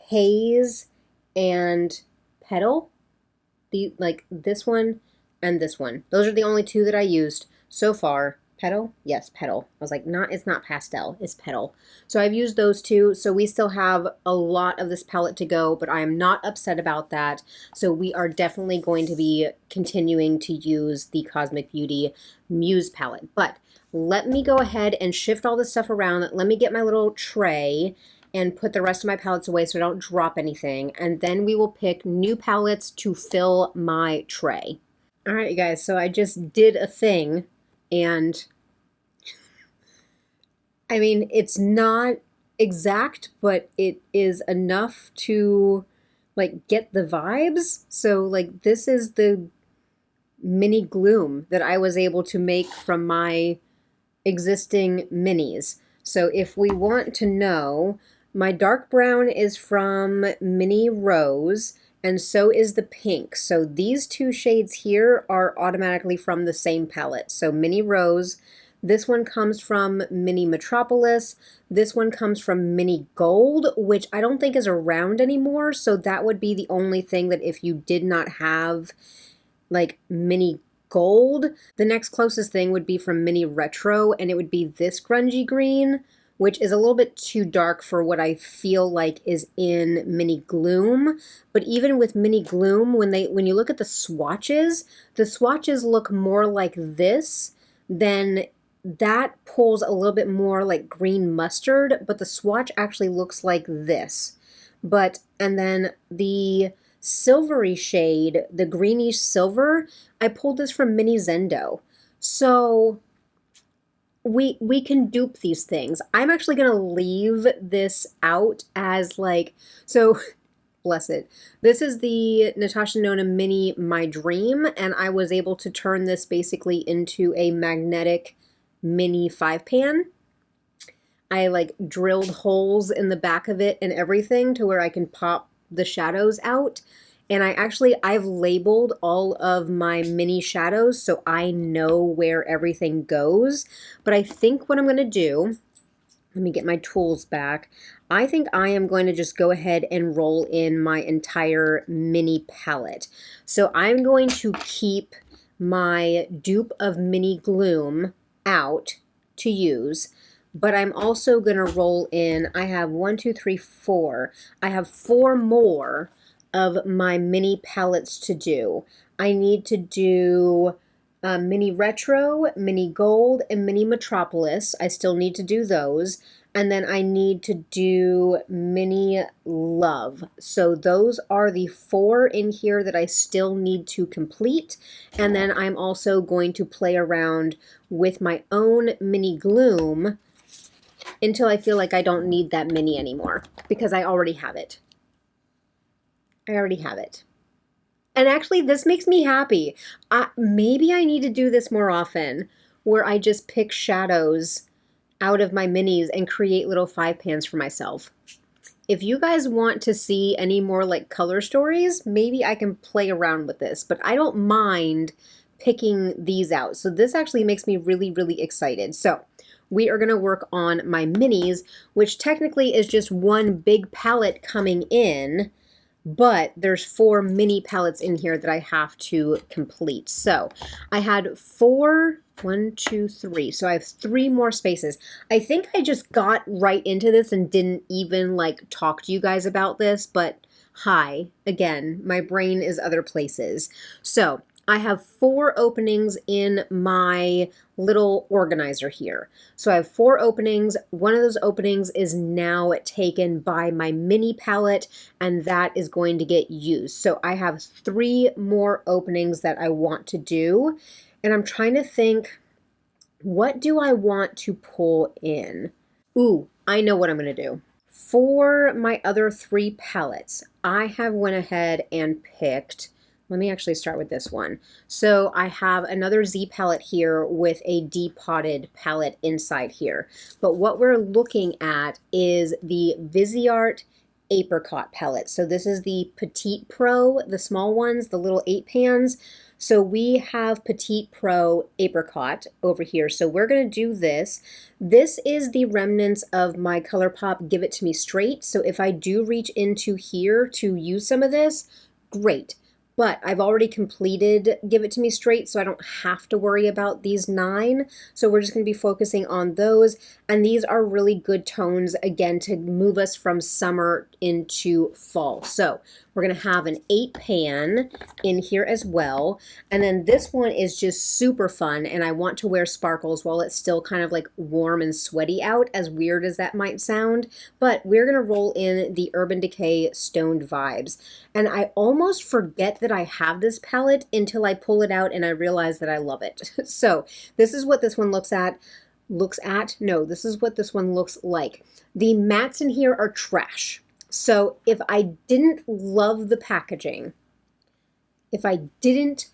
Haze and Petal, like this one and this one. Those are the only 2 that I used so far. Petal? Yes, Petal. I was like, it's not pastel, it's Petal. So I've used those 2, so we still have a lot of this palette to go, but I am not upset about that. So we are definitely going to be continuing to use the Cosmic Beauty Muse palette. But let me go ahead and shift all this stuff around. Let me get my little tray and put the rest of my palettes away so I don't drop anything. And then we will pick new palettes to fill my tray. All right, you guys, so I just did a thing, and I mean, it's not exact, but it is enough to like get the vibes. So like this is the mini gloom that I was able to make from my existing minis. So if we want to know, my dark brown is from Mini Rose, and so is the pink. So these 2 shades here are automatically from the same palette. So Mini Rose, this one comes from Mini Metropolis, this one comes from Mini Gold, which I don't think is around anymore. So that would be the only thing that if you did not have like Mini Gold, the next closest thing would be from Mini Retro, and it would be this grungy green, which is a little bit too dark for what I feel like is in Mini Gloom. But even with Mini Gloom, when you look at the swatches look more like this. Then that pulls a little bit more like green mustard, but the swatch actually looks like this. And then the silvery shade, the greenish silver, I pulled this from Mini Zendo. So we can dupe these things. I'm actually going to leave this out as like, so bless it. This is the Natasha Denona Mini My Dream, and I was able to turn this basically into a magnetic mini 5-pan. I like drilled holes in the back of it and everything to where I can pop the shadows out. And I've labeled all of my mini shadows so I know where everything goes. But I think what I'm going to do, let me get my tools back. I think I am going to just go ahead and roll in my entire mini palette. So I'm going to keep my dupe of Mini Gloom out to use. But I'm also going to roll in, I have 1, 2, 3, 4. I have 4 more of my mini palettes to do. I need to do Mini Retro, Mini Gold, and Mini Metropolis. I still need to do those. And then I need to do Mini Love. So those are the 4 in here that I still need to complete. And then I'm also going to play around with my own Mini Gloom until I feel like I don't need that mini anymore, because I already have it. And actually, this makes me happy. Maybe I need to do this more often, where I just pick shadows out of my minis and create little 5-pans for myself. If you guys want to see any more like color stories, maybe I can play around with this, but I don't mind picking these out. So this actually makes me really, really excited. So we are going to work on my minis, which technically is just one big palette coming in, but there's 4 mini palettes in here that I have to complete. So I had 4, 1, 2, 3. So I have 3 more spaces. I think I just got right into this and didn't even like talk to you guys about this, but hi, again, my brain is other places. So I have 4 openings in my little organizer here. So I have 4 openings. One of those openings is now taken by my mini palette, and that is going to get used. So I have 3 more openings that I want to do, and I'm trying to think, what do I want to pull in? Ooh, I know what I'm going to do. For my other 3 palettes, I have went ahead and picked, let me actually start with this one. So I have another Z palette here with a depotted palette inside here. But what we're looking at is the Vizart Apricot palette. So this is the Petite Pro, the small ones, the little 8 pans. So we have Petite Pro Apricot over here. So we're going to do this. This is the remnants of my ColourPop Give It To Me Straight. So if I do reach into here to use some of this, great. But I've already completed Give It To Me Straight, so I don't have to worry about these 9. So we're just going to be focusing on those. And these are really good tones, again, to move us from summer into fall. So we're going to have an 8 pan in here as well. And then this one is just super fun, and I want to wear sparkles while it's still kind of like warm and sweaty out, as weird as that might sound. But we're going to roll in the Urban Decay Stoned Vibes. And I almost forget that I have this palette until I pull it out and I realize that I love it. So this is what this one looks at. No, this is what this one looks like. The mattes in here are trash. So if I didn't love the packaging, if I didn't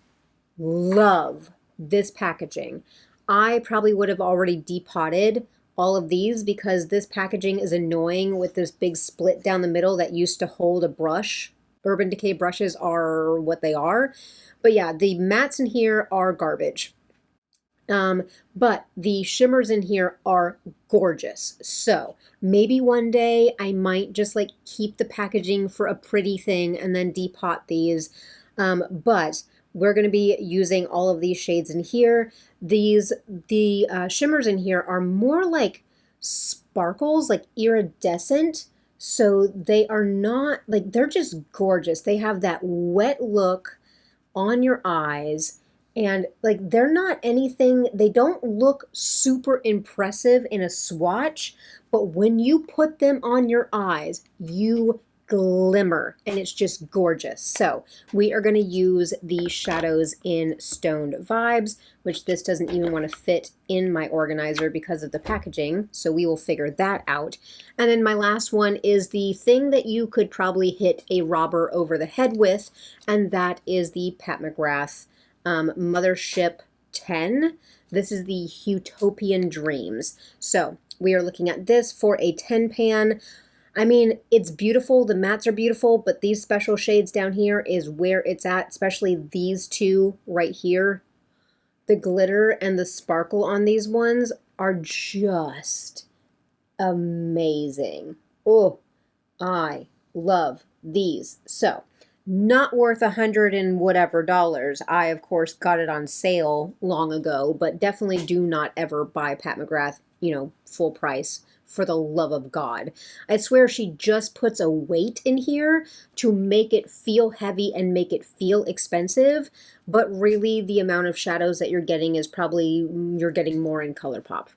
love this packaging, I probably would have already depotted all of these, because this packaging is annoying with this big split down the middle that used to hold a brush. Urban Decay brushes are what they are. But yeah, the mattes in here are garbage. But the shimmers in here are gorgeous. So maybe one day I might just like keep the packaging for a pretty thing and then depot these. But we're going to be using all of these shades in here. The shimmers in here are more like sparkles, like iridescent. So they are not like, they're just gorgeous. They have that wet look on your eyes. And like, they're not anything, they don't look super impressive in a swatch, but when you put them on your eyes, you glimmer, and it's just gorgeous. So we are going to use the shadows in Stoned Vibes, which this doesn't even want to fit in my organizer because of the packaging, so we will figure that out. And then my last one is the thing that you could probably hit a robber over the head with, and that is the Pat McGrath Mothership 10. This is the Utopian Dreams. So we are looking at this for a 10 pan. I mean, it's beautiful. The mattes are beautiful, but these special shades down here is where it's at, especially these two right here. The glitter and the sparkle on these ones are just amazing. Oh, I love these. So not worth $100 and whatever dollars. I, of course, got it on sale long ago, but definitely do not ever buy Pat McGrath, you know, full price, for the love of God. I swear she just puts a weight in here to make it feel heavy and make it feel expensive, but really the amount of shadows that you're getting is probably, you're getting more in ColourPop.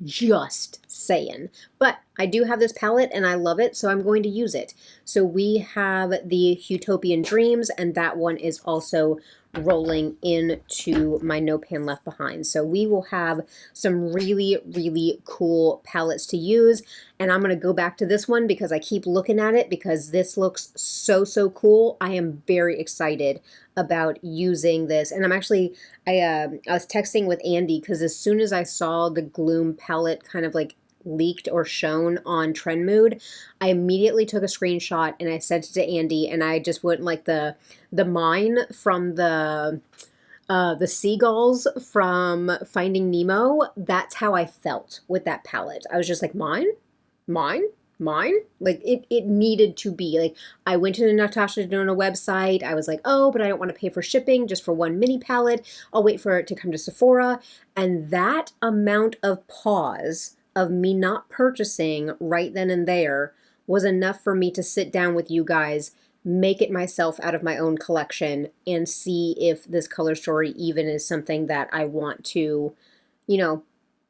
Just saying. But I do have this palette and I love it, so I'm going to use it. So we have the Utopian Dreams, and that one is also rolling into my No Pan Left Behind. So we will have some really, really cool palettes to use. And I'm going to go back to this one because I keep looking at it because this looks so, so cool. I am very excited about using this. And I'm actually, I was texting with Andy because as soon as I saw the Gloom palette kind of like leaked or shown on Trend Mood, I immediately took a screenshot and I sent it to Andy, and I just went like the mine from the seagulls from Finding Nemo. That's how I felt with that palette. I was just like, mine? Like it needed to be. Like, I went to the Natasha Denona website. I was like, oh, but I don't want to pay for shipping just for one mini palette. I'll wait for it to come to Sephora. And that amount of pause of me not purchasing right then and there was enough for me to sit down with you guys, make it myself out of my own collection, and see if this color story even is something that I want to, you know,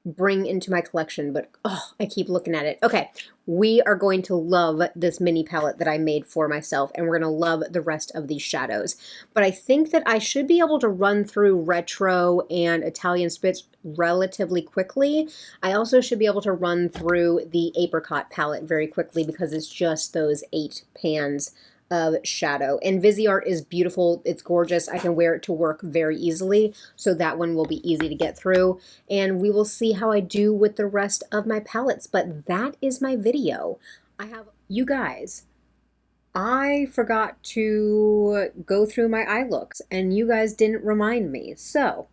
bring into my collection, but oh, I keep looking at it. Okay, we are going to love this mini palette that I made for myself, and we're going to love the rest of these shadows. But I think that I should be able to run through Retro and Italian Spritz relatively quickly. I also should be able to run through the Apricot palette very quickly because it's just those 8 pans of shadow. And Vizart is beautiful. It's gorgeous. I can wear it to work very easily, so that one will be easy to get through. And we will see how I do with the rest of my palettes. But that is my video. You guys, I forgot to go through my eye looks, and you guys didn't remind me. So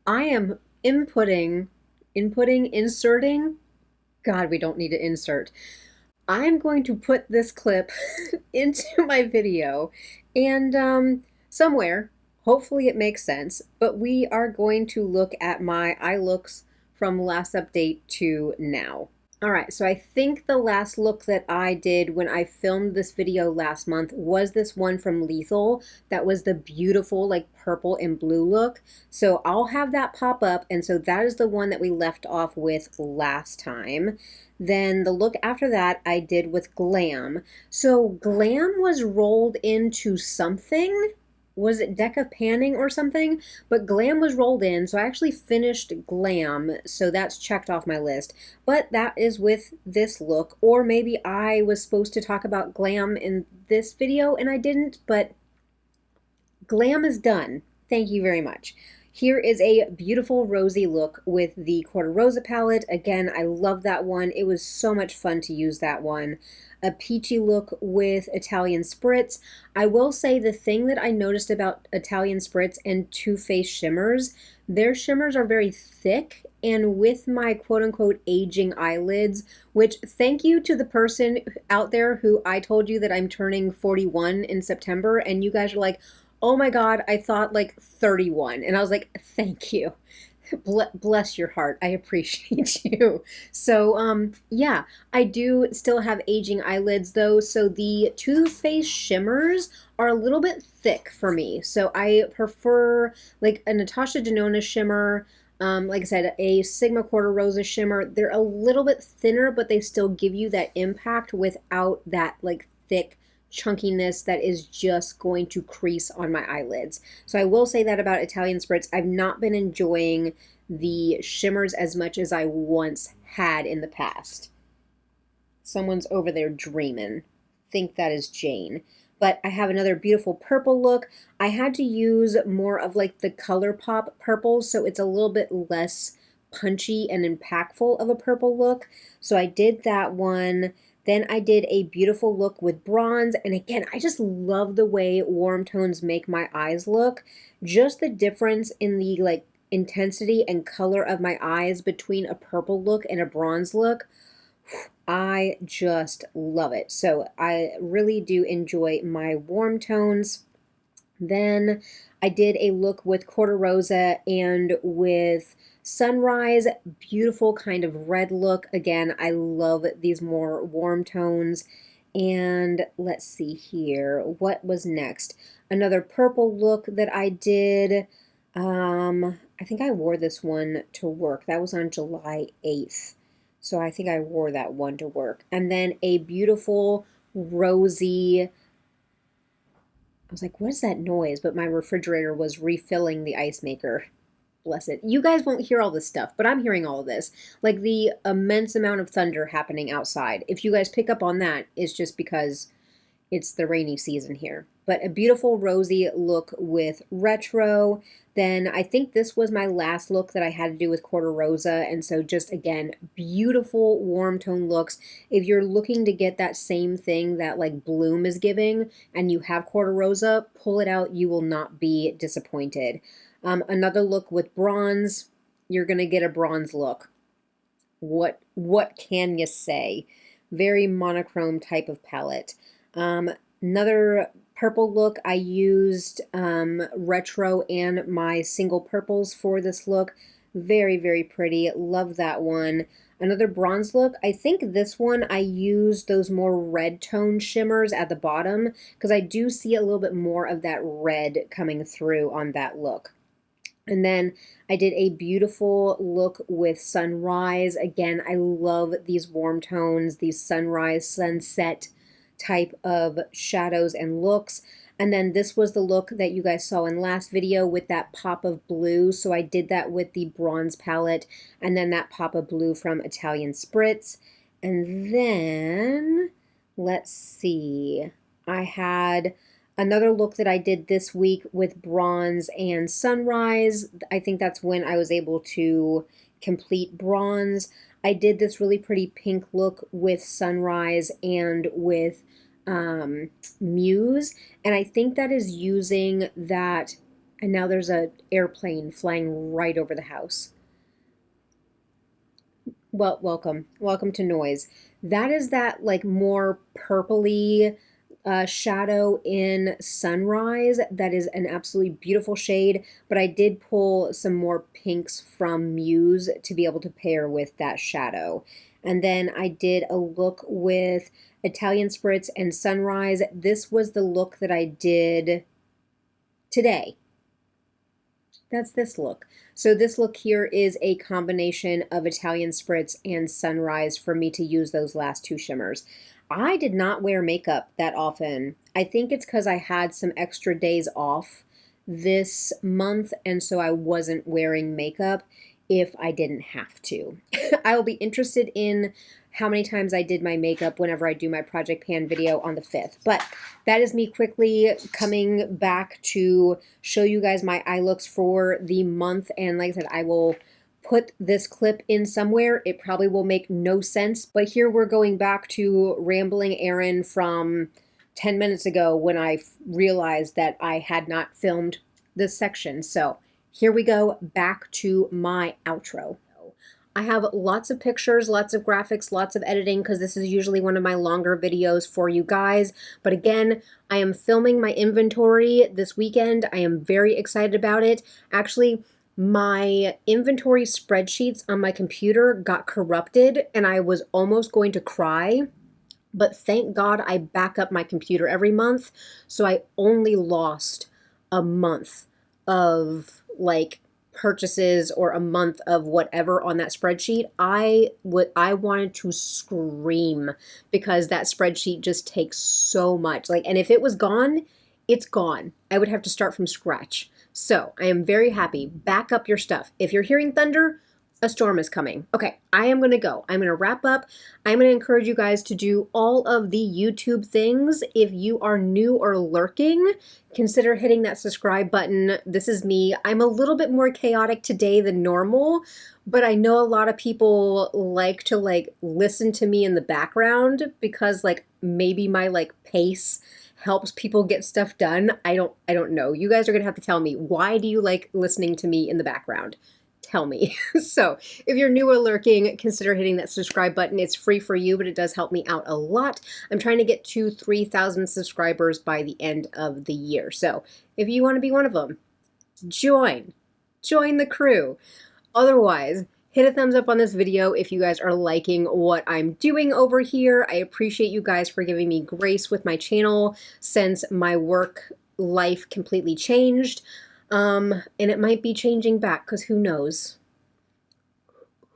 I am inserting. God, we don't need to insert. I'm going to put this clip into my video and somewhere, hopefully it makes sense, but we are going to look at my eye looks from last update to now. All right, so I think the last look that I did when I filmed this video last month was this one from Lethal. That was the beautiful like purple and blue look. So I'll have that pop up, and so that is the one that we left off with last time. Then the look after that I did with Glam. So Glam was rolled into something. Was it Deck of Panning or something? But Glam was rolled in, so I actually finished Glam, so that's checked off my list. But that is with this look, or maybe I was supposed to talk about Glam in this video and I didn't, but Glam is done. Thank you very much. Here is a beautiful rosy look with the Cordurosa palette. Again, I love that one. It was so much fun to use that one. A peachy look with Italian Spritz. I will say the thing that I noticed about Italian Spritz and Too Faced shimmers, their shimmers are very thick, and with my quote-unquote aging eyelids, which thank you to the person out there who I told you that I'm turning 41 in September, and you guys are like, oh my God, I thought like 31. And I was like, thank you. Bless your heart. I appreciate you. So, yeah, I do still have aging eyelids though. So the Too Faced shimmers are a little bit thick for me. So I prefer like a Natasha Denona shimmer. Like I said, a Sigma Cordurosa shimmer. They're a little bit thinner, but they still give you that impact without that like thick chunkiness that is just going to crease on my eyelids. So I will say that about Italian Spritz. I've not been enjoying the shimmers as much as I once had in the past. Someone's over there dreaming. Think that is Jane. But I have another beautiful purple look. I had to use more of like the ColourPop purples, so it's a little bit less punchy and impactful of a purple look. So I did that one. Then I did a beautiful look with bronze, and again, I just love the way warm tones make my eyes look. Just the difference in the like intensity and color of my eyes between a purple look and a bronze look, I just love it. So I really do enjoy my warm tones. Then I did a look with Cordurosa and with Sunrise, beautiful kind of red look. Again, I love these more warm tones. And let's see here, what was next? Another purple look that I did. I think I wore this one to work. That was on July 8th. So I think I wore that one to work. And then a beautiful rosy, I was like, what is that noise? But my refrigerator was refilling the ice maker. Bless it. You guys won't hear all this stuff, but I'm hearing all of this. Like the immense amount of thunder happening outside. If you guys pick up on that, it's just because it's the rainy season here. But a beautiful rosy look with retro. Then I think this was my last look that I had to do with Cordurosa. And so just, again, beautiful warm tone looks. If you're looking to get that same thing that like Bloom is giving and you have Cordurosa, pull it out. You will not be disappointed. Another look with bronze. You're going to get a bronze look. What can you say? Very monochrome type of palette. Another purple look, I used retro and my single purples for this look. Very, very pretty. Love that one. Another bronze look, I think this one I used those more red tone shimmers at the bottom because I do see a little bit more of that red coming through on that look. And then I did a beautiful look with Sunrise. Again, I love these warm tones, these sunrise, sunset type of shadows and looks. And then this was the look that you guys saw in last video with that pop of blue. So I did that with the bronze palette and then that pop of blue from Italian Spritz. And then, let's see, I had another look that I did this week with bronze and sunrise. I think that's when I was able to complete bronze. I did this really pretty pink look with sunrise and with Muse, and I think that is using that, and now there's an airplane flying right over the house. Well, welcome to noise. That is that like more purpley shadow in Sunrise. That is an absolutely beautiful shade, but I did pull some more pinks from Muse to be able to pair with that shadow. And then I did a look with Italian Spritz and Sunrise. This was the look that I did today. That's this look. So this look here is a combination of Italian Spritz and Sunrise for me to use those last two shimmers. I did not wear makeup that often. I think it's because I had some extra days off this month, and so I wasn't wearing makeup if I didn't have to. I will be interested in how many times I did my makeup whenever I do my Project Pan video on the 5th. But that is me quickly coming back to show you guys my eye looks for the month. And like I said, I will put this clip in somewhere. It probably will make no sense. But here we're going back to rambling Aaron from 10 minutes ago when I realized that I had not filmed this section. So here we go, back to my outro. I have lots of pictures, lots of graphics, lots of editing because this is usually one of my longer videos for you guys. But again, I am filming my inventory this weekend. I am very excited about it. Actually, my inventory spreadsheets on my computer got corrupted and I was almost going to cry. But thank God I back up my computer every month. So I only lost a month of like purchases or a month of whatever on that spreadsheet. I wanted to scream because that spreadsheet just takes so much. Like, and if it was gone, it's gone. I would have to start from scratch. So I am very happy. Back up your stuff. If you're hearing thunder, a storm is coming. Okay, I am going to go. I'm going to wrap up. I'm going to encourage you guys to do all of the YouTube things. If you are new or lurking, consider hitting that subscribe button. This is me. I'm a little bit more chaotic today than normal, but I know a lot of people like to listen to me in the background because maybe my pace helps people get stuff done. I don't know. You guys are going to have to tell me, why do you like listening to me in the background? Tell me. So if you're new or lurking, consider hitting that subscribe button. It's free for you, but it does help me out a lot. I'm trying to get to 3,000 subscribers by the end of the year. So if you want to be one of them, join the crew. Otherwise, hit a thumbs up on this video if you guys are liking what I'm doing over here. I appreciate you guys for giving me grace with my channel since my work life completely changed. And it might be changing back because who knows?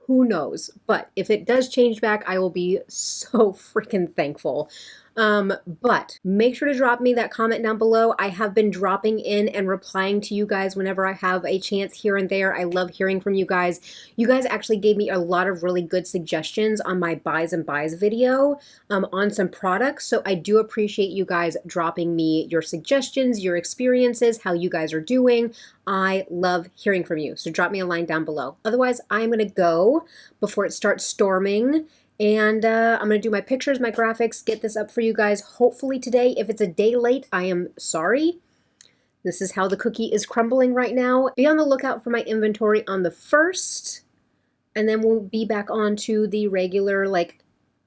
Who knows? But if it does change back, I will be so freaking thankful. But make sure to drop me that comment down below. I have been dropping in and replying to you guys whenever I have a chance here and there. I love hearing from you guys. You guys actually gave me a lot of really good suggestions on my buys and buys video on some products. So I do appreciate you guys dropping me your suggestions, your experiences, how you guys are doing. I love hearing from you. So drop me a line down below. Otherwise, I'm going to go before it starts storming. And I'm going to do my pictures, my graphics, get this up for you guys hopefully today. If it's a day late, I am sorry. This is how the cookie is crumbling right now. Be on the lookout for my inventory on the 1st. And then we'll be back on to the regular,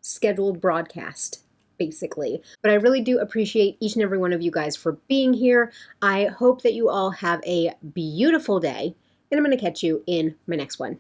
scheduled broadcast, basically. But I really do appreciate each and every one of you guys for being here. I hope that you all have a beautiful day. And I'm going to catch you in my next one.